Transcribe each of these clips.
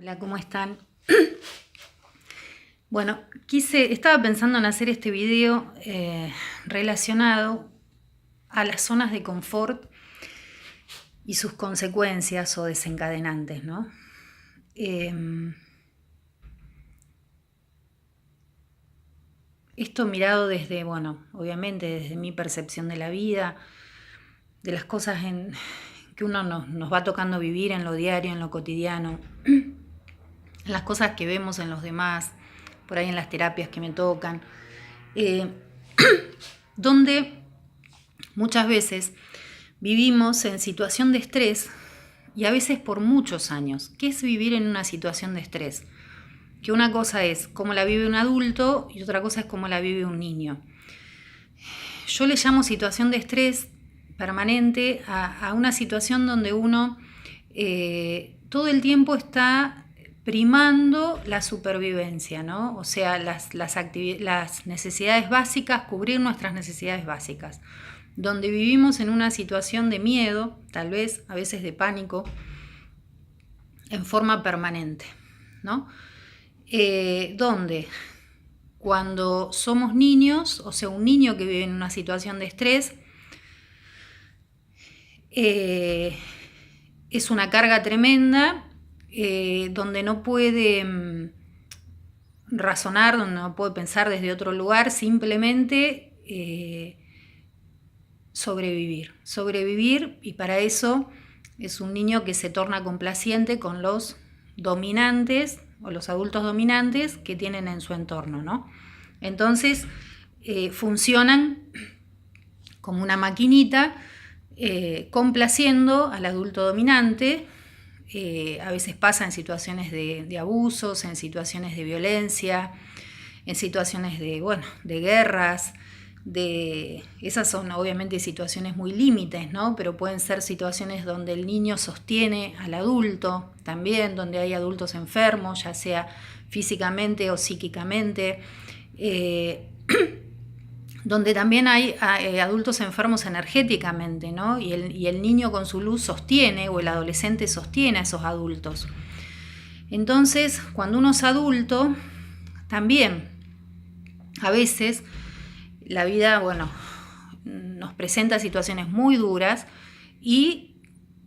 Hola, ¿cómo están? Bueno, estaba pensando en hacer este video relacionado a las zonas de confort y sus consecuencias o desencadenantes, ¿no? Esto mirado desde, bueno, obviamente desde mi percepción de la vida, de las cosas que uno nos va tocando vivir en lo diario, en lo cotidiano, en las cosas que vemos en los demás, por ahí en las terapias que me tocan, donde muchas veces vivimos en situación de estrés y a veces por muchos años. ¿Qué es vivir en una situación de estrés? Que una cosa es cómo la vive un adulto y otra cosa es cómo la vive un niño. Yo le llamo situación de estrés permanente a una situación donde uno todo el tiempo está primando la supervivencia, ¿no? O sea, las necesidades básicas, cubrir nuestras necesidades básicas. Donde vivimos en una situación de miedo, tal vez a veces de pánico, en forma permanente, ¿no? Donde cuando somos niños, o sea, un niño que vive en una situación de estrés, es una carga tremenda, donde no puede razonar, donde no puede pensar desde otro lugar, simplemente sobrevivir, y para eso es un niño que se torna complaciente con los dominantes o los adultos dominantes que tienen en su entorno, ¿no? Entonces funcionan como una maquinita complaciendo al adulto dominante. A veces pasa en situaciones de abusos, en situaciones de violencia, en situaciones de guerras. Esas son obviamente situaciones muy límites, ¿no? Pero pueden ser situaciones donde el niño sostiene al adulto, también donde hay adultos enfermos, ya sea físicamente o psíquicamente, donde también hay adultos enfermos energéticamente, ¿no? Y el niño con su luz sostiene, o el adolescente sostiene a esos adultos. Entonces, cuando uno es adulto, también a veces la vida, nos presenta situaciones muy duras y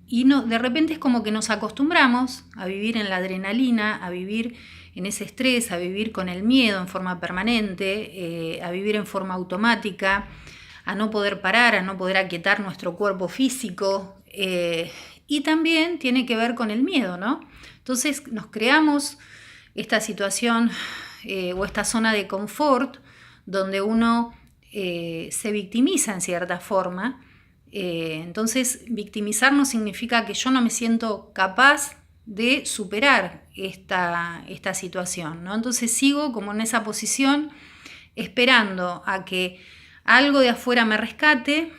de repente es como que nos acostumbramos a vivir en la adrenalina, a vivir en ese estrés, a vivir con el miedo en forma permanente, a vivir en forma automática, a no poder parar, a no poder aquietar nuestro cuerpo físico, y también tiene que ver con el miedo, ¿no? Entonces nos creamos esta situación o esta zona de confort donde uno se victimiza en cierta forma. Entonces, victimizar no significa que yo no me siento capaz de superar esta situación, ¿no? Entonces sigo como en esa posición, esperando a que algo de afuera me rescate,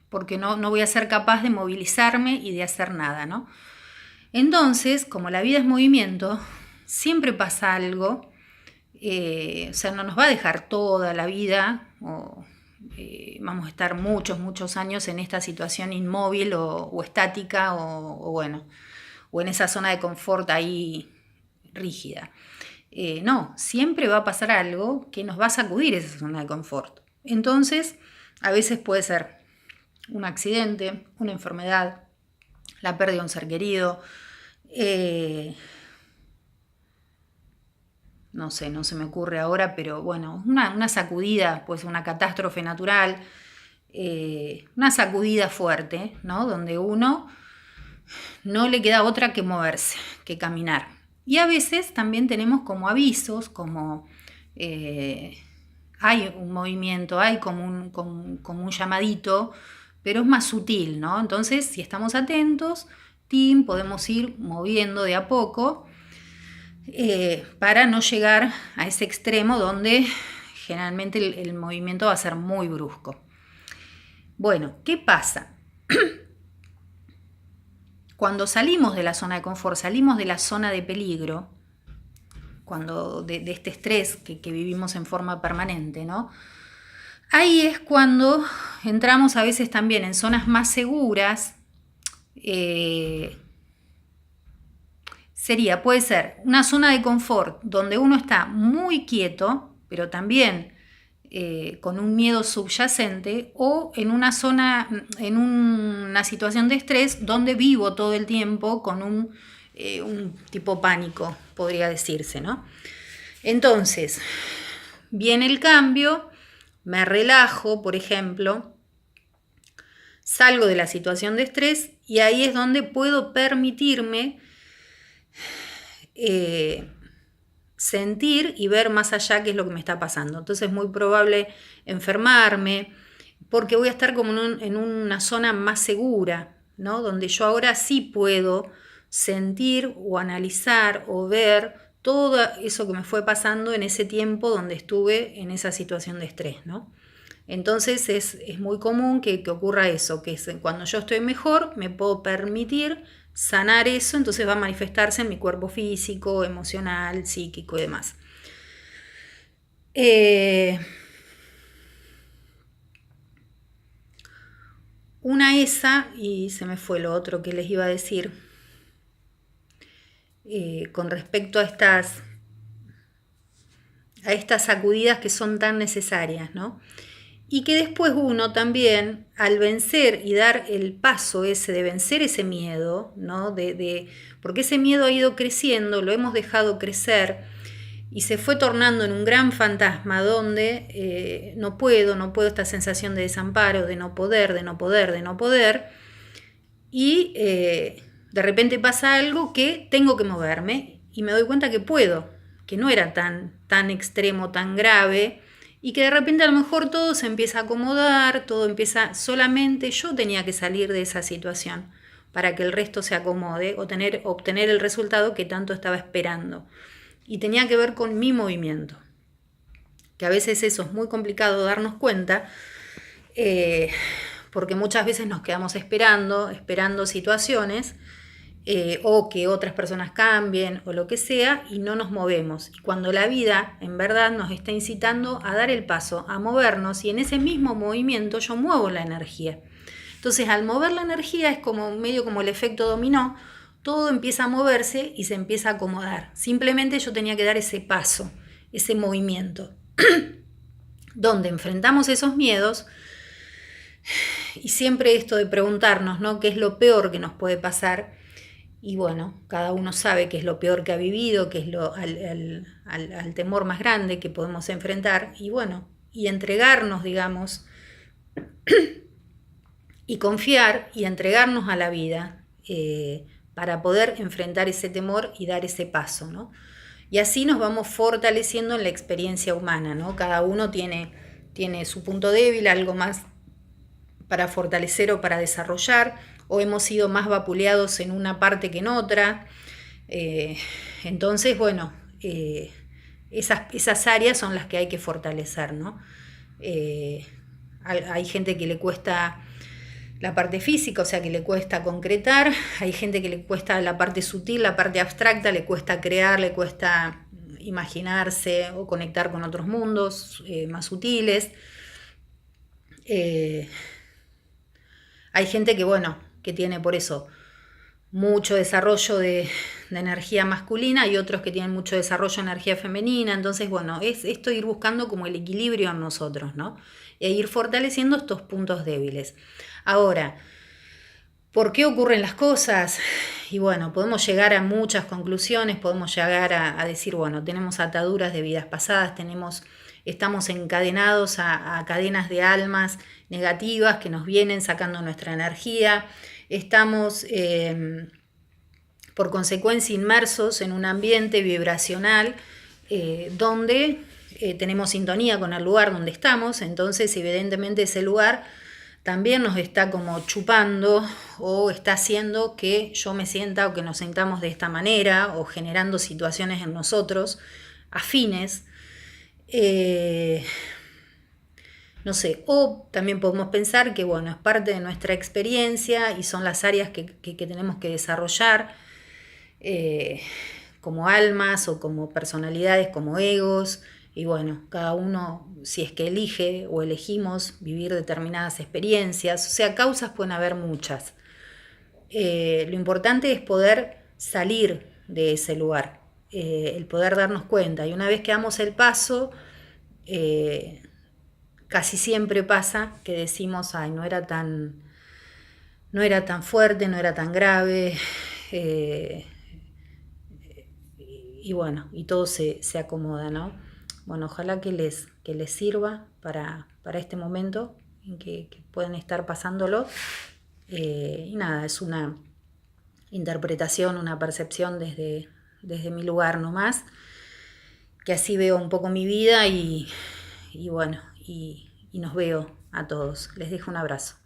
porque no voy a ser capaz de movilizarme y de hacer nada, ¿no? Entonces, como la vida es movimiento, siempre pasa algo. O sea, no nos va a dejar toda la vida, vamos a estar muchos años en esta situación inmóvil o estática o en esa zona de confort ahí rígida. No, siempre va a pasar algo que nos va a sacudir esa zona de confort. Entonces, a veces puede ser un accidente, una enfermedad, la pérdida de un ser querido, no sé, no se me ocurre ahora, pero bueno, una sacudida, pues una catástrofe natural, una sacudida fuerte, ¿no? Donde uno no le queda otra que moverse, que caminar. Y a veces también tenemos como avisos, como hay un movimiento, hay como un llamadito, pero es más sutil, ¿no? Entonces, si estamos atentos, podemos ir moviendo de a poco, para no llegar a ese extremo donde generalmente el movimiento va a ser muy brusco. Bueno, ¿qué pasa? Cuando salimos de la zona de confort, salimos de la zona de peligro, cuando de este estrés que vivimos en forma permanente, ¿no? Ahí es cuando entramos a veces también en zonas más seguras. Puede ser una zona de confort donde uno está muy quieto, pero también con un miedo subyacente, o en una zona, en una situación de estrés donde vivo todo el tiempo con un tipo pánico, podría decirse, ¿no? Entonces, viene el cambio, me relajo, por ejemplo, salgo de la situación de estrés y ahí es donde puedo permitirme sentir y ver más allá qué es lo que me está pasando. Entonces es muy probable enfermarme porque voy a estar como en una zona más segura, ¿no? Donde yo ahora sí puedo sentir o analizar o ver todo eso que me fue pasando en ese tiempo donde estuve en esa situación de estrés, ¿no? Entonces es muy común que ocurra eso, que cuando yo estoy mejor me puedo permitir sanar eso, entonces va a manifestarse en mi cuerpo físico, emocional, psíquico y demás. Una esa, y se me fue lo otro que les iba a decir, con respecto a estas sacudidas que son tan necesarias, ¿no? Y que después uno también, al vencer y dar el paso ese de vencer ese miedo, ¿no? Porque ese miedo ha ido creciendo, lo hemos dejado crecer y se fue tornando en un gran fantasma donde no puedo esta sensación de desamparo, de no poder, y de repente pasa algo que tengo que moverme y me doy cuenta que puedo, que no era tan extremo, tan grave, y que de repente a lo mejor todo se empieza a acomodar, solamente yo tenía que salir de esa situación para que el resto se acomode o obtener el resultado que tanto estaba esperando. Y tenía que ver con mi movimiento, que a veces eso es muy complicado darnos cuenta, porque muchas veces nos quedamos esperando situaciones, o que otras personas cambien o lo que sea, y no nos movemos. Y cuando la vida en verdad nos está incitando a dar el paso, a movernos, y en ese mismo movimiento yo muevo la energía. Entonces al mover la energía es como medio como el efecto dominó, todo empieza a moverse y se empieza a acomodar. Simplemente yo tenía que dar ese paso, ese movimiento, donde enfrentamos esos miedos. Y siempre esto de preguntarnos, ¿no?, ¿qué es lo peor que nos puede pasar? Y bueno, cada uno sabe qué es lo peor que ha vivido, qué es al temor más grande que podemos enfrentar. Y bueno, y entregarnos, digamos, y confiar y entregarnos a la vida para poder enfrentar ese temor y dar ese paso, ¿no? Y así nos vamos fortaleciendo en la experiencia humana, ¿no? Cada uno tiene su punto débil, algo más para fortalecer o para desarrollar, o hemos sido más vapuleados en una parte que en otra. Entonces, bueno, esas áreas son las que hay que fortalecer, ¿no? Hay gente que le cuesta la parte física, o sea, que le cuesta concretar. Hay gente que le cuesta la parte sutil, la parte abstracta, le cuesta crear, le cuesta imaginarse o conectar con otros mundos más sutiles. Hay gente que, bueno, que tiene por eso mucho desarrollo de energía masculina y otros que tienen mucho desarrollo de energía femenina. Entonces, bueno, es esto ir buscando como el equilibrio en nosotros, ¿no? E ir fortaleciendo estos puntos débiles. Ahora, ¿por qué ocurren las cosas? Y bueno, podemos llegar a muchas conclusiones, podemos llegar a decir, bueno, tenemos ataduras de vidas pasadas, estamos encadenados a cadenas de almas negativas que nos vienen sacando nuestra energía, estamos por consecuencia inmersos en un ambiente vibracional donde tenemos sintonía con el lugar donde estamos. Entonces evidentemente ese lugar también nos está como chupando o está haciendo que yo me sienta o que nos sintamos de esta manera, o generando situaciones en nosotros afines. No sé, o también podemos pensar que, bueno, es parte de nuestra experiencia y son las áreas que tenemos que desarrollar como almas o como personalidades, como egos, y bueno, cada uno, si es que elige o elegimos vivir determinadas experiencias, o sea, causas pueden haber muchas. Lo importante es poder salir de ese lugar, el poder darnos cuenta. Y una vez que damos el paso, casi siempre pasa que decimos, ay, no era tan fuerte, no era tan grave, y bueno, y todo se acomoda, ¿no? Bueno, ojalá que les sirva para este momento en que pueden estar pasándolo. Y nada, es una interpretación, una percepción desde mi lugar nomás, que así veo un poco mi vida y bueno, y nos veo a todos. Les dejo un abrazo.